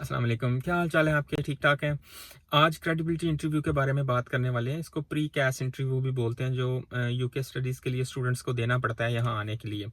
अस्सलाम वालेकुम, क्या हाल चाल है आपके? ठीक ठाक हैं। आज क्रेडिबिलिटी इंटरव्यू के बारे में बात करने वाले हैं। इसको प्री कैस इंटरव्यू भी बोलते हैं, जो यूके स्टडीज़ के लिए स्टूडेंट्स को देना पड़ता है यहाँ आने के लिए।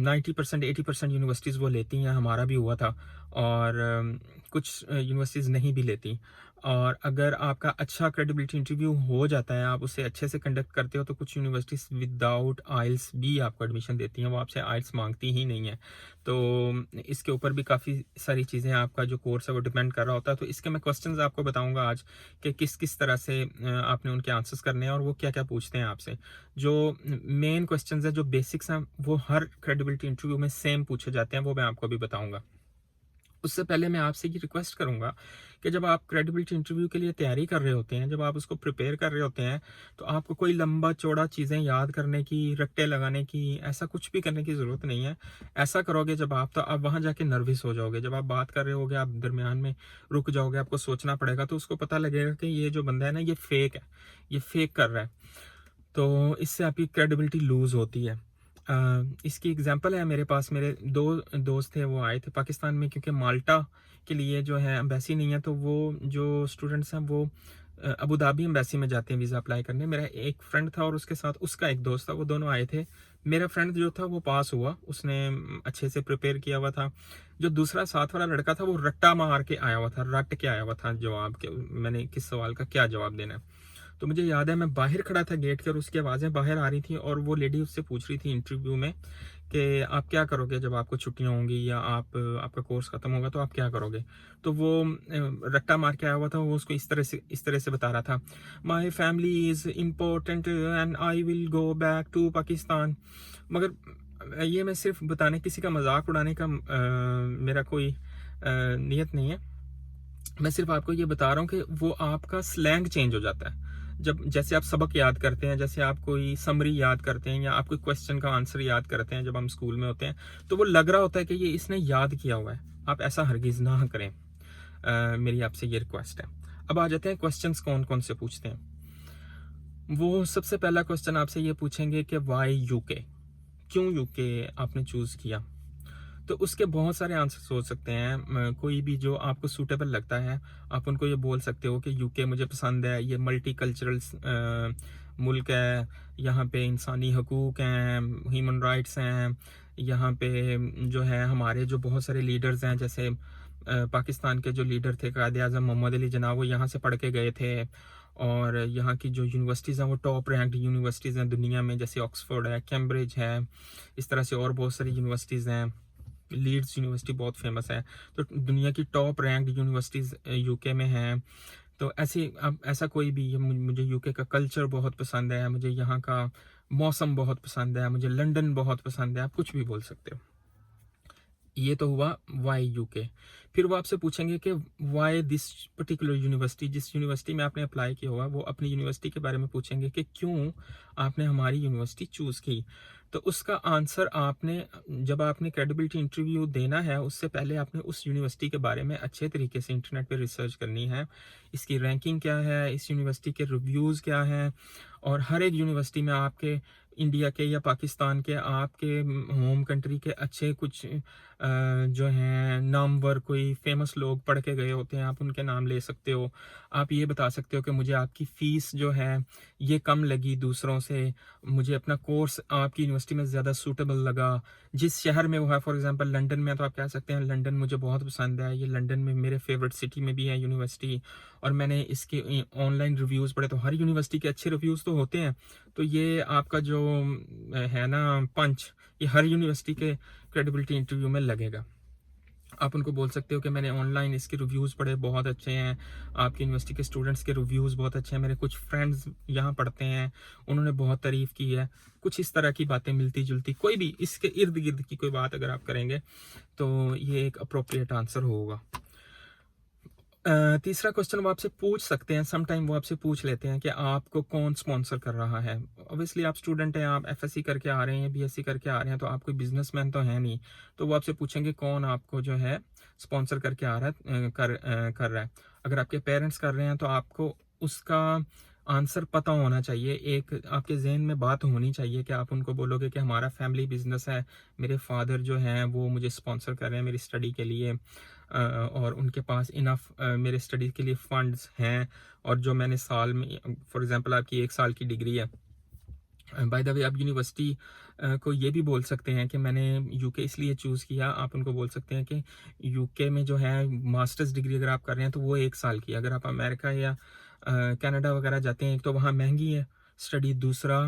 90% 80% यूनिवर्सिटीज़ वो लेती हैं, हमारा भी हुआ था। और कुछ यूनिवर्सिटीज़ नहीं भी लेती। और अगर आपका अच्छा क्रेडिबिलिटी इंटरव्यू हो जाता है, आप उसे अच्छे से कंडक्ट करते हो, तो कुछ यूनिवर्सिटीज़ विदाउट आइल्स भी आपको एडमिशन देती हैं। वो आपसे आइल्स मांगती ही नहीं है। तो इसके ऊपर भी काफ़ी सारी चीज़ें, आपका जो कोर्स है वो डिपेंड कर रहा होता है। तो इसके मैं क्वेश्चंस आपको बताऊंगा आज कि किस किस तरह से आपने उनके आंसर्स करने हैं और वो क्या क्या पूछते हैं आपसे। जो मेन क्वेश्चंस है, जो बेसिक्स हैं, वो हर क्रेडिबिलिटी इंटरव्यू में सेम पूछे जाते हैं, वो मैं आपको अभी बताऊंगा। उससे पहले मैं आपसे ये रिक्वेस्ट करूंगा कि जब आप क्रेडिबिलिटी इंटरव्यू के लिए तैयारी कर रहे होते हैं, जब आप उसको प्रिपेयर कर रहे होते हैं, तो आपको कोई लंबा चौड़ा चीज़ें याद करने की, रट्टे लगाने की, ऐसा कुछ भी करने की ज़रूरत नहीं है। ऐसा करोगे जब आप, तो आप वहाँ जाके नर्वस हो जाओगे। जब आप बात कर रहे होगे, आप दरमियान में रुक जाओगे, आपको सोचना पड़ेगा, तो उसको पता लगेगा कि ये जो बंदा है ना, ये फेक है, ये फेक कर रहा है। तो इससे आपकी क्रेडिबिलिटी लूज़ होती है। इसकी एग्जांपल है मेरे पास। मेरे दो दोस्त थे, वो आए थे पाकिस्तान में, क्योंकि माल्टा के लिए जो है एम्बेसी नहीं है, तो वो जो स्टूडेंट्स हैं वो अबू धाबी एम्बेसी में जाते हैं वीज़ा अप्लाई करने। मेरा एक फ्रेंड था और उसके साथ उसका एक दोस्त था, वो दोनों आए थे। मेरा फ्रेंड जो था वो पास हुआ, उसने अच्छे से प्रिपेयर किया हुआ था। जो दूसरा साथ वाला लड़का था, वो रट्टा मार के आया हुआ था, रट के आया हुआ था जवाब के, मैंने किस सवाल का क्या जवाब देना है। तो मुझे याद है, मैं बाहर खड़ा था गेट के, और उसकी आवाज़ें बाहर आ रही थी, और वो लेडी उससे पूछ रही थी इंटरव्यू में कि आप क्या करोगे जब आपको छुट्टियां होंगी, या आपका कोर्स ख़त्म होगा तो आप क्या करोगे। तो वो रट्टा मार के आया हुआ था, वो उसको इस तरह से बता रहा था, my family is important and I will go back to Pakistan. मगर ये मैं सिर्फ बताने, किसी का मजाक उड़ाने का मेरा कोई नियत नहीं है। मैं सिर्फ आपको ये बता रहा हूँ कि वो आपका स्लैंग चेंज हो जाता है। जब जैसे आप सबक याद करते हैं, जैसे आप कोई समरी याद करते हैं, या आप कोई क्वेश्चन का आंसर याद करते हैं जब हम स्कूल में होते हैं, तो वो लग रहा होता है कि ये इसने याद किया हुआ है। आप ऐसा हरगिज़ ना करें। मेरी आपसे ये रिक्वेस्ट है। अब आ जाते हैं क्वेश्चंस कौन कौन से पूछते हैं। वो सबसे पहला क्वेश्चन आपसे ये पूछेंगे कि वाई यूके, क्यों यूके आपने चूज़ किया। तो उसके बहुत सारे आंसर्स हो सकते हैं। कोई भी जो आपको सूटेबल लगता है, आप उनको ये बोल सकते हो कि यूके मुझे पसंद है, ये मल्टी कल्चरल मुल्क है, यहाँ पे इंसानी हकूक़ हैं, ह्यूमन राइट्स हैं, यहाँ पे जो है हमारे जो बहुत सारे लीडर्स हैं, जैसे पाकिस्तान के जो लीडर थे कायद आज़म मोहम्मद अली जनाब, वो यहाँ से पढ़ के गए थे। और यहाँ की जो यूनिवर्सिटीज़ हैं वो टॉप रैंक्ड यूनिवर्सिटीज़ हैं दुनिया में, जैसे ऑक्सफोर्ड है, कैम्ब्रिज है, इस तरह से और बहुत सारी यूनिवर्सिटीज़ हैं। लीड्स यूनिवर्सिटी बहुत फेमस है। तो दुनिया की टॉप रैंक्ड यूनिवर्सिटीज़ यूके में हैं। तो ऐसी, अब ऐसा कोई भी, मुझे यूके का कल्चर बहुत पसंद है, मुझे यहाँ का मौसम बहुत पसंद है, मुझे लंदन बहुत पसंद है, आप कुछ भी बोल सकते हो। ये तो हुआ वाई यूके। फिर वो आपसे पूछेंगे कि वाई दिस पर्टिकुलर यूनिवर्सिटी, जिस यूनिवर्सिटी में आपने अप्लाई किया हुआ, वो अपनी यूनिवर्सिटी के बारे में पूछेंगे कि क्यों आपने हमारी यूनिवर्सिटी चूज़ की। तो उसका आंसर आपने, जब आपने क्रेडिबिलिटी इंटरव्यू देना है, उससे पहले आपने उस यूनिवर्सिटी के बारे में अच्छे तरीके से इंटरनेट पे रिसर्च करनी है। इसकी रैंकिंग क्या है, इस यूनिवर्सिटी के रिव्यूज़ क्या हैं, और हर एक यूनिवर्सिटी में आपके इंडिया के या पाकिस्तान के, आपके होम कंट्री के अच्छे कुछ जो हैं नामवर, कोई फेमस लोग पढ़ के गए होते हैं, आप उनके नाम ले सकते हो। आप ये बता सकते हो कि मुझे आपकी फ़ीस जो है ये कम लगी दूसरों से, मुझे अपना कोर्स आपकी यूनिवर्सिटी में ज़्यादा सूटेबल लगा। जिस शहर में वो है, फॉर एग्जांपल लंदन में, तो आप कह सकते हैं लंदन मुझे बहुत पसंद है, ये लंदन में मेरे फेवरेट सिटी में भी है यूनिवर्सिटी, और मैंने इसके ऑनलाइन रिव्यूज़ पढ़े। तो हर यूनिवर्सिटी के अच्छे रिव्यूज़ तो होते हैं। तो ये आपका जो है ना पंच, ये हर यूनिवर्सिटी के क्रेडिबिलिटी इंटरव्यू में लगेगा। आप उनको बोल सकते हो कि मैंने ऑनलाइन इसके रिव्यूज़ पढ़े, बहुत अच्छे हैं, आपकी यूनिवर्सिटी के स्टूडेंट्स के रिव्यूज़ बहुत अच्छे हैं, मेरे कुछ फ्रेंड्स यहाँ पढ़ते हैं, उन्होंने बहुत तारीफ़ की है। कुछ इस तरह की बातें, मिलती जुलती कोई भी इसके इर्द गिर्द की कोई बात अगर आप करेंगे, तो ये एक अप्रोप्रिएट आंसर होगा। तीसरा क्वेश्चन वो आपसे पूछ सकते हैं, सम टाइम वो आपसे पूछ लेते हैं कि आपको कौन स्पॉन्सर कर रहा है। ऑब्वियसली आप स्टूडेंट हैं, आप एफएससी करके आ रहे हैं, बीएससी करके आ रहे हैं, तो आप कोई बिजनेसमैन तो हैं नहीं। तो वो आपसे पूछेंगे कौन आपको जो है स्पॉन्सर करके आ रहा है, कर रहा है। अगर आपके पेरेंट्स कर रहे हैं, तो आपको उसका आंसर पता होना चाहिए। एक आपके जहन में बात होनी चाहिए कि आप उनको बोलोगे कि हमारा फैमिली बिजनेस है, मेरे फादर जो हैं वो मुझे स्पॉन्सर कर रहे हैं मेरी स्टडी के लिए। और उनके पास इनफ मेरे स्टडी के लिए फंड्स हैं, और जो मैंने साल में, फॉर एग्जांपल आपकी 1 साल की डिग्री है, बाय द वे आप यूनिवर्सिटी को ये भी बोल सकते हैं कि मैंने यूके इसलिए चूज़ किया। आप उनको बोल सकते हैं कि यूके में जो है मास्टर्स डिग्री अगर आप कर रहे हैं तो वो 1 साल की है। अगर आप अमेरिका या कनाडा वगैरह जाते हैं, एक तो वहाँ महंगी है स्टडी, दूसरा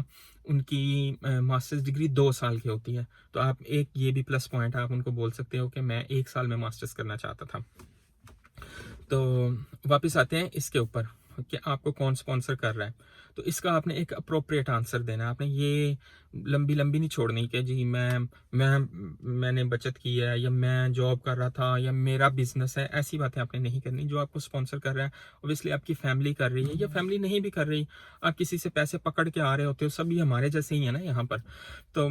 उनकी मास्टर्स डिग्री 2 साल की होती है। तो आप एक ये भी प्लस पॉइंट आप उनको बोल सकते हो कि मैं 1 साल में मास्टर्स करना चाहता था। तो वापस आते हैं इसके ऊपर कि आपको कौन स्पॉन्सर कर रहा है। तो इसका आपने एक अप्रोप्रिएट आंसर देना है। आपने ये लंबी लंबी नहीं छोड़नी कि जी मैंने बचत की है, या मैं जॉब कर रहा था, या मेरा बिजनेस है। ऐसी बातें आपने नहीं करनी। जो आपको स्पॉन्सर कर रहा है ऑब्वियसली आपकी फैमिली कर रही है, या फैमिली नहीं भी कर रही, आप किसी से पैसे पकड़ के आ रहे होते हो, सभी हमारे जैसे ही है ना यहाँ पर। तो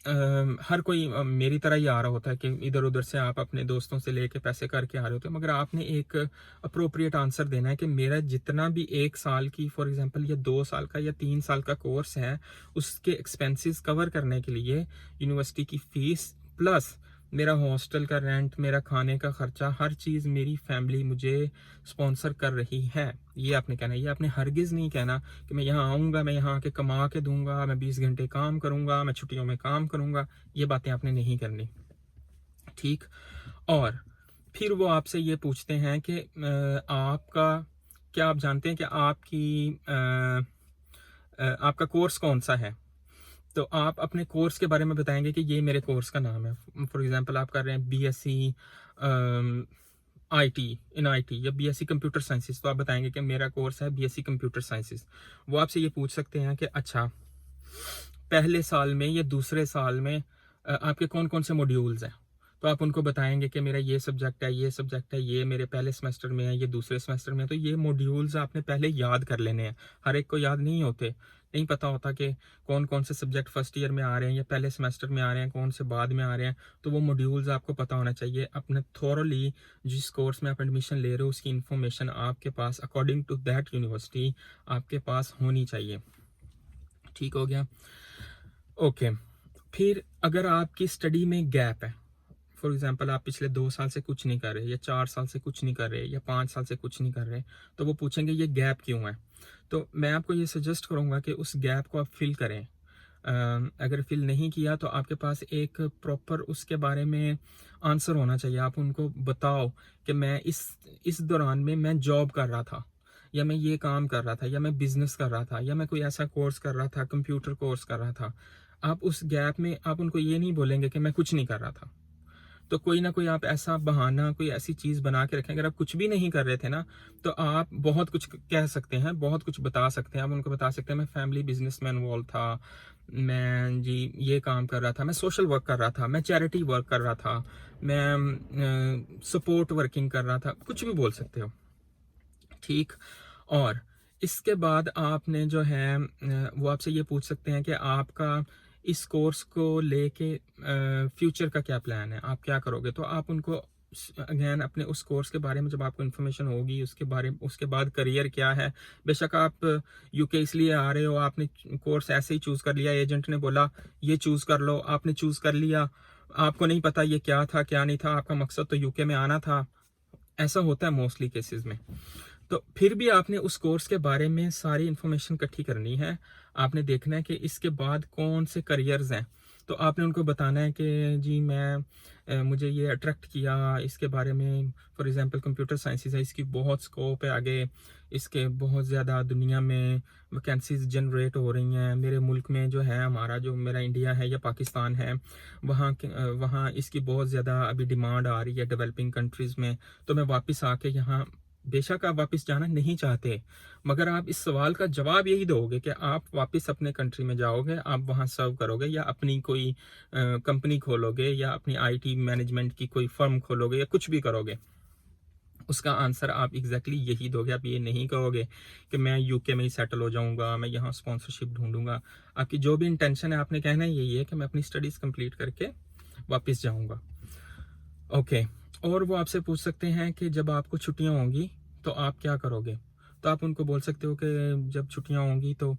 हर कोई मेरी तरह ही आ रहा होता है कि इधर उधर से आप अपने दोस्तों से लेके पैसे करके आ रहे होते हैं, मगर आपने एक अप्रोप्रिएट आंसर देना है कि मेरा जितना भी 1 साल की फॉर एग्जांपल या 2 साल का या 3 साल का कोर्स है, उसके एक्सपेंसेस कवर करने के लिए यूनिवर्सिटी की फीस प्लस मेरा हॉस्टल का रेंट, मेरा खाने का खर्चा, हर चीज़ मेरी फैमिली मुझे स्पॉन्सर कर रही है। ये आपने कहना है। ये आपने हरगिज़ नहीं कहना कि मैं यहाँ आऊँगा, मैं यहाँ आके कमा के दूंगा, मैं 20 घंटे काम करूँगा, मैं छुट्टियों में काम करूँगा। ये बातें आपने नहीं करनी, ठीक। और फिर वो आपसे ये पूछते हैं कि आपका क्या आप जानते हैं कि आपका कोर्स कौन सा है। तो आप अपने कोर्स के बारे में बताएंगे कि ये मेरे कोर्स का नाम है। फॉर एग्जांपल आप कर रहे हैं बीएससी आईटी इन आईटी, या बीएससी कंप्यूटर साइंसेस, तो आप बताएंगे कि मेरा कोर्स है बीएससी कंप्यूटर साइंसेस। वो आपसे ये पूछ सकते हैं कि अच्छा, पहले साल में या दूसरे साल में आपके कौन कौन से मॉड्यूल्स हैं। तो आप उनको बताएंगे कि मेरा ये सब्जेक्ट है, ये सब्जेक्ट है, ये मेरे पहले सेमेस्टर में है, ये दूसरे सेमेस्टर में है। तो ये मॉड्यूल्स आपने पहले याद कर लेने हैं। हर एक को याद नहीं होते, नहीं पता होता कि कौन कौन से सब्जेक्ट फर्स्ट ईयर में आ रहे हैं या पहले सेमेस्टर में आ रहे हैं, कौन से बाद में आ रहे हैं। तो वो मॉड्यूल्स आपको पता होना चाहिए। अपने थॉरली जिस कोर्स में आप एडमिशन ले रहे हो उसकी इन्फॉर्मेशन आपके पास अकॉर्डिंग टू दैट यूनिवर्सिटी आपके पास होनी चाहिए। ठीक हो गया। ओके। फिर अगर आपकी स्टडी में गैप है, फॉर एग्जाम्पल आप पिछले 2 साल से कुछ नहीं कर रहे, या 4 साल से कुछ नहीं कर रहे, या 5 साल से कुछ नहीं कर रहे, तो वो पूछेंगे ये गैप क्यों है। तो मैं आपको ये सजेस्ट करूँगा कि उस गैप को आप फिल करें। अगर फिल नहीं किया तो आपके पास एक प्रॉपर उसके बारे में आंसर होना चाहिए। आप उनको बताओ कि मैं इस दौरान में मैं जॉब कर रहा था, या मैं ये काम कर रहा था, या मैं बिजनेस कर रहा था, या मैं कोई ऐसा कोर्स कर रहा था, कंप्यूटर कोर्स कर रहा था। आप उस गैप में आप उनको ये नहीं बोलेंगे कि मैं कुछ नहीं कर रहा था। तो कोई ना कोई आप ऐसा बहाना, कोई ऐसी चीज़ बना के रखें। अगर आप कुछ भी नहीं कर रहे थे ना, तो आप बहुत कुछ कह सकते हैं, बहुत कुछ बता सकते हैं। आप उनको बता सकते हैं मैं फैमिली बिजनेस में इन्वॉल्व था, मैं जी ये काम कर रहा था, मैं सोशल वर्क कर रहा था, मैं चैरिटी वर्क कर रहा था, मैं सपोर्ट वर्किंग कर रहा था, कुछ भी बोल सकते हो, ठीक। और इसके बाद आपने जो है वो आपसे ये पूछ सकते हैं कि आपका इस कोर्स को लेके फ्यूचर का क्या प्लान है, आप क्या करोगे। तो आप उनको अगेन अपने उस कोर्स के बारे में जब आपको इन्फॉर्मेशन होगी, उसके बाद करियर क्या है। बेशक आप यूके इसलिए आ रहे हो, आपने कोर्स ऐसे ही चूज़ कर लिया, एजेंट ने बोला ये चूज़ कर लो, आपने चूज़ कर लिया, आपको नहीं पता ये क्या था क्या नहीं था, आपका मकसद तो यूके में आना था। ऐसा होता है मोस्टली केसेस में। तो फिर भी आपने उस कोर्स के बारे में सारी इन्फॉर्मेशन इकट्ठी करनी है। आपने देखना है कि इसके बाद कौन से करियर्स हैं। तो आपने उनको बताना है कि जी मुझे ये अट्रैक्ट किया इसके बारे में। फॉर एग्जांपल कंप्यूटर साइंसेस है, इसकी बहुत स्कोप है आगे, इसके बहुत ज़्यादा दुनिया में वैकेंसीज जनरेट हो रही हैं। मेरे मुल्क में जो है, हमारा जो मेरा इंडिया है या पाकिस्तान है, वहाँ इसकी बहुत ज़्यादा अभी डिमांड आ रही है डेवलपिंग कंट्रीज़ में। तो मैं वापस आके यहाँ, बेशक आप वापस जाना नहीं चाहते, मगर आप इस सवाल का जवाब यही दोगे कि आप वापस अपने कंट्री में जाओगे, आप वहाँ सर्व करोगे, या अपनी कोई कंपनी खोलोगे, या अपनी आईटी मैनेजमेंट की कोई फर्म खोलोगे, या कुछ भी करोगे। उसका आंसर आप एग्जैक्टली यही दोगे। आप ये नहीं कहोगे कि मैं यूके में ही सेटल हो जाऊंगा, मैं यहाँ स्पॉन्सरशिप ढूंढूंगा। आपकी जो भी इंटेंशन है, आपने कहना यही है कि मैं अपनी स्टडीज़ कंप्लीट करके वापस जाऊंगा। ओके। और वो आपसे पूछ सकते हैं कि जब आपको छुट्टियां होंगी तो आप क्या करोगे। तो आप उनको बोल सकते हो कि जब छुट्टियां होंगी तो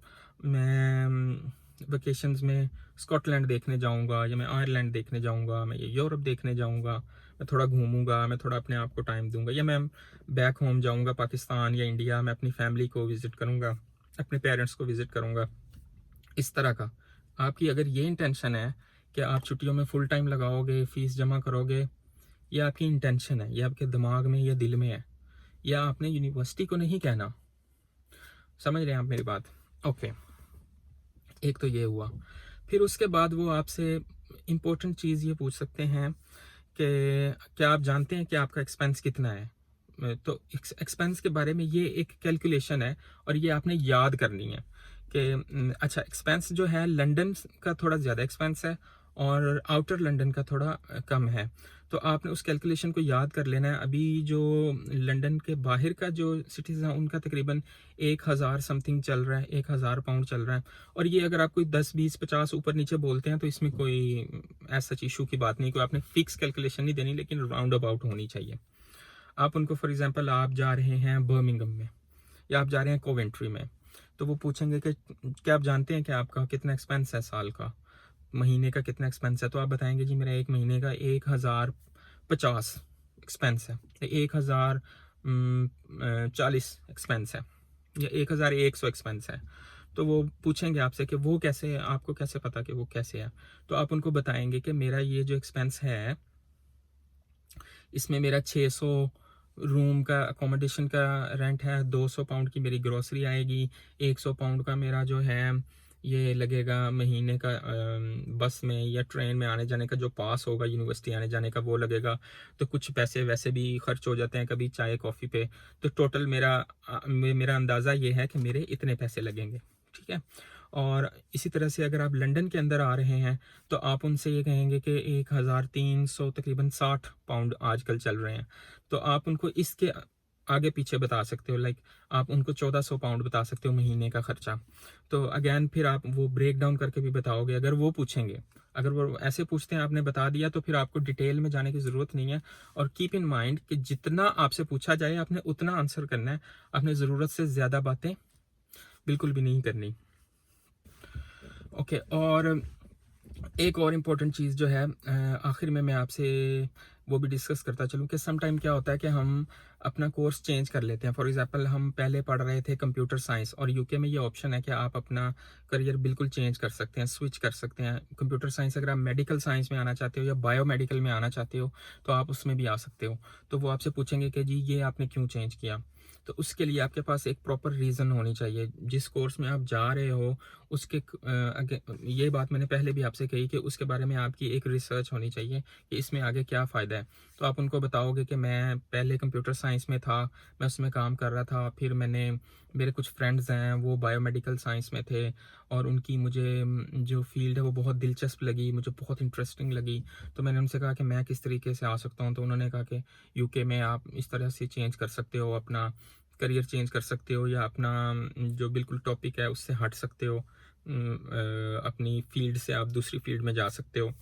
मैं वेकेशंस में स्कॉटलैंड देखने जाऊंगा, या मैं आयरलैंड देखने जाऊंगा, मैं ये यूरोप देखने जाऊंगा, मैं थोड़ा घूमूंगा, मैं थोड़ा अपने आप को टाइम दूंगा, या मैं बैक होम जाऊंगा पाकिस्तान या इंडिया, मैं अपनी फैमिली को विज़िट करूंगा, अपने पेरेंट्स को विज़िट करूंगा, इस तरह का। आपकी अगर ये इंटेंशन है कि आप छुट्टियों में फुल टाइम लगाओगे, फ़ीस जमा करोगे, ये आपकी इंटेंशन है, ये आपके दिमाग में या दिल में है, या आपने यूनिवर्सिटी को नहीं कहना। समझ रहे हैं आप मेरी बात? ओके, एक तो ये हुआ। फिर उसके बाद वो आपसे इम्पोर्टेंट चीज़ ये पूछ सकते हैं कि क्या आप जानते हैं कि आपका एक्सपेंस कितना है? तो एक्सपेंस के बारे में ये एक कैलकुलेशन है, और ये आपने याद करनी है कि अच्छा, एक्सपेंस जो है लंदन का थोड़ा ज़्यादा एक्सपेंस है और आउटर लंदन का थोड़ा कम है। तो आपने उस कैलकुलेशन को याद कर लेना है। अभी जो लंदन के बाहर का जो सिटीज़ है उनका तकरीबन 1000 समथिंग चल रहा है, 1000 पाउंड चल रहा है। और ये अगर आप कोई 10 20 50 ऊपर नीचे बोलते हैं तो इसमें कोई ऐसा इशू की बात नहीं, कोई आपने फिक्स कैलकुलेशन नहीं देनी, लेकिन राउंड अबाउट होनी चाहिए। आप उनको फॉर एग्जांपल आप जा रहे हैं बर्मिंघम में, या आप जा रहे हैं कोवेंट्री में, तो वो पूछेंगे कि क्या आप जानते हैं कि आपका कितना एक्सपेंस है साल का, महीने का कितना एक्सपेंस है? तो आप बताएंगे जी मेरा एक महीने का 1050 एक्सपेंस है, 1040 एक्सपेंस है, या 1100 एक्सपेंस है। तो वो पूछेंगे आपसे कि वो कैसे है, आपको कैसे पता कि वो कैसे है? तो आप उनको बताएंगे कि मेरा ये जो एक्सपेंस है, इसमें मेरा 600 रूम का अकोमोडेशन का रेंट है, 200 पाउंड की मेरी ग्रोसरी आएगी, 100 पाउंड का मेरा जो है ये लगेगा महीने का बस में या ट्रेन में आने जाने का जो पास होगा यूनिवर्सिटी आने जाने का वो लगेगा। तो कुछ पैसे वैसे भी खर्च हो जाते हैं कभी चाय कॉफ़ी पे। तो टोटल मेरा अंदाज़ा ये है कि मेरे इतने पैसे लगेंगे, ठीक है। और इसी तरह से अगर आप लंदन के अंदर आ रहे हैं तो आप उनसे ये कहेंगे कि 1300 तकरीबन 60 पाउंड आजकल चल रहे हैं। तो आप उनको इसके आगे पीछे बता सकते हो, लाइक आप उनको 1400 पाउंड बता सकते हो महीने का खर्चा। तो अगेन फिर आप वो ब्रेक डाउन करके भी बताओगे अगर वो पूछेंगे। अगर वो ऐसे पूछते हैं आपने बता दिया तो फिर आपको डिटेल में जाने की ज़रूरत नहीं है। और कीप इन माइंड कि जितना आपसे पूछा जाए आपने उतना आंसर करना है, आपने ज़रूरत से ज़्यादा बातें बिल्कुल भी नहीं करनी। ओके, और एक और इम्पोर्टेंट चीज़ जो है आखिर में मैं आपसे वो भी डिस्कस करता चलूँ कि सम टाइम क्या होता है कि हम अपना कोर्स चेंज कर लेते हैं। फॉर एग्जांपल हम पहले पढ़ रहे थे कंप्यूटर साइंस, और यूके में ये ऑप्शन है कि आप अपना करियर बिल्कुल चेंज कर सकते हैं, स्विच कर सकते हैं। कंप्यूटर साइंस अगर आप मेडिकल साइंस में आना चाहते हो या बायोमेडिकल में आना चाहते हो तो आप उसमें भी आ सकते हो। तो वो आपसे पूछेंगे कि जी ये आपने क्यों चेंज किया? तो उसके लिए आपके पास एक प्रॉपर रीज़न होनी चाहिए। जिस कोर्स में आप जा रहे हो उसके ये बात मैंने पहले भी आपसे कही कि उसके बारे में आपकी एक रिसर्च होनी चाहिए कि इसमें आगे क्या फ़ायदा है। तो आप उनको बताओगे कि मैं पहले कंप्यूटर साइंस में था, मैं उसमें काम कर रहा था, फिर मेरे कुछ फ्रेंड्स हैं वो बायोमेडिकल साइंस में थे, और उनकी मुझे जो फील्ड है वो बहुत दिलचस्प लगी, मुझे बहुत इंटरेस्टिंग लगी। तो मैंने उनसे कहा कि मैं किस तरीके से आ सकता हूँ। तो उन्होंने कहा कि यूके में आप इस तरह से चेंज कर सकते हो, अपना करियर चेंज कर सकते हो, या अपना जो बिल्कुल टॉपिक है उससे हट सकते हो, अपनी फील्ड से आप दूसरी फील्ड में जा सकते हो।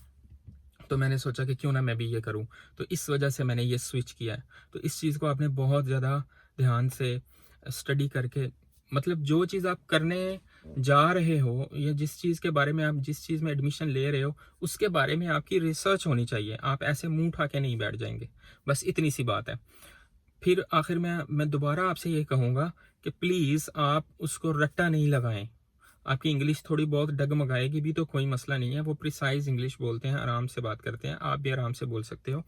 तो मैंने सोचा कि क्यों ना मैं भी ये करूं, तो इस वजह से मैंने ये स्विच किया है। तो इस चीज़ को आपने बहुत ज़्यादा ध्यान से स्टडी करके, मतलब जो चीज़ आप करने जा रहे हो या जिस चीज़ के बारे में आप जिस चीज़ में एडमिशन ले रहे हो उसके बारे में आपकी रिसर्च होनी चाहिए। आप ऐसे मुंह उठा के नहीं बैठ जाएंगे, बस इतनी सी बात है। फिर आखिर में मैं दोबारा आपसे ये कहूँगा कि प्लीज़ आप उसको रट्टा नहीं लगाएं। आपकी इंग्लिश थोड़ी बहुत डगमगाएगी भी तो कोई मसला नहीं है, वो प्रिसाइज इंग्लिश बोलते हैं, आराम से बात करते हैं, आप भी आराम से बोल सकते हो।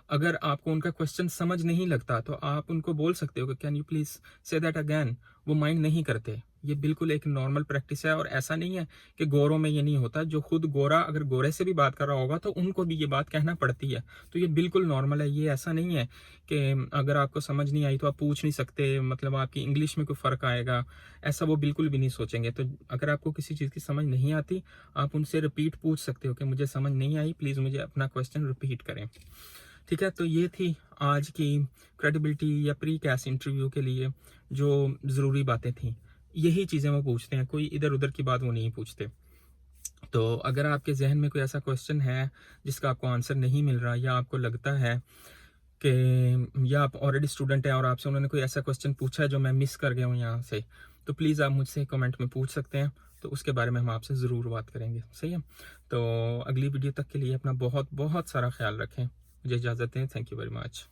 अगर आपको उनका क्वेश्चन समझ नहीं लगता तो आप उनको बोल सकते हो कि can you please say that again. वो माइंड नहीं करते, ये बिल्कुल एक नॉर्मल प्रैक्टिस है। और ऐसा नहीं है कि गोरों में ये नहीं होता, जो खुद गोरा अगर गोरे से भी बात कर रहा होगा तो उनको भी ये बात कहना पड़ती है। तो ये बिल्कुल नॉर्मल है, ये ऐसा नहीं है कि अगर आपको समझ नहीं आई तो आप पूछ नहीं सकते, मतलब आपकी इंग्लिश में कोई फ़र्क आएगा, ऐसा वो बिल्कुल भी नहीं सोचेंगे। तो अगर आपको किसी चीज़ की समझ नहीं आती आप उनसे रिपीट पूछ सकते हो कि मुझे समझ नहीं आई, प्लीज़ मुझे अपना क्वेश्चन रिपीट करें। ठीक है, तो ये थी आज की क्रेडिबिलिटी या प्री कैस इंटरव्यू के लिए जो ज़रूरी बातें थी। यही चीज़ें वो पूछते हैं, कोई इधर उधर की बात वो नहीं पूछते। तो अगर आपके जहन में कोई ऐसा क्वेश्चन है जिसका आपको आंसर नहीं मिल रहा, या आपको लगता है कि या आप ऑलरेडी स्टूडेंट हैं और आपसे उन्होंने कोई ऐसा क्वेश्चन पूछा है जो मैं मिस कर गया हूँ यहाँ से, तो प्लीज़ आप मुझसे कमेंट में पूछ सकते हैं। तो उसके बारे में हम आपसे ज़रूर बात करेंगे, सही है? तो अगली वीडियो तक के लिए अपना बहुत-बहुत सारा ख़्याल रखें। मुझे इजाज़त दें। Thank you very much.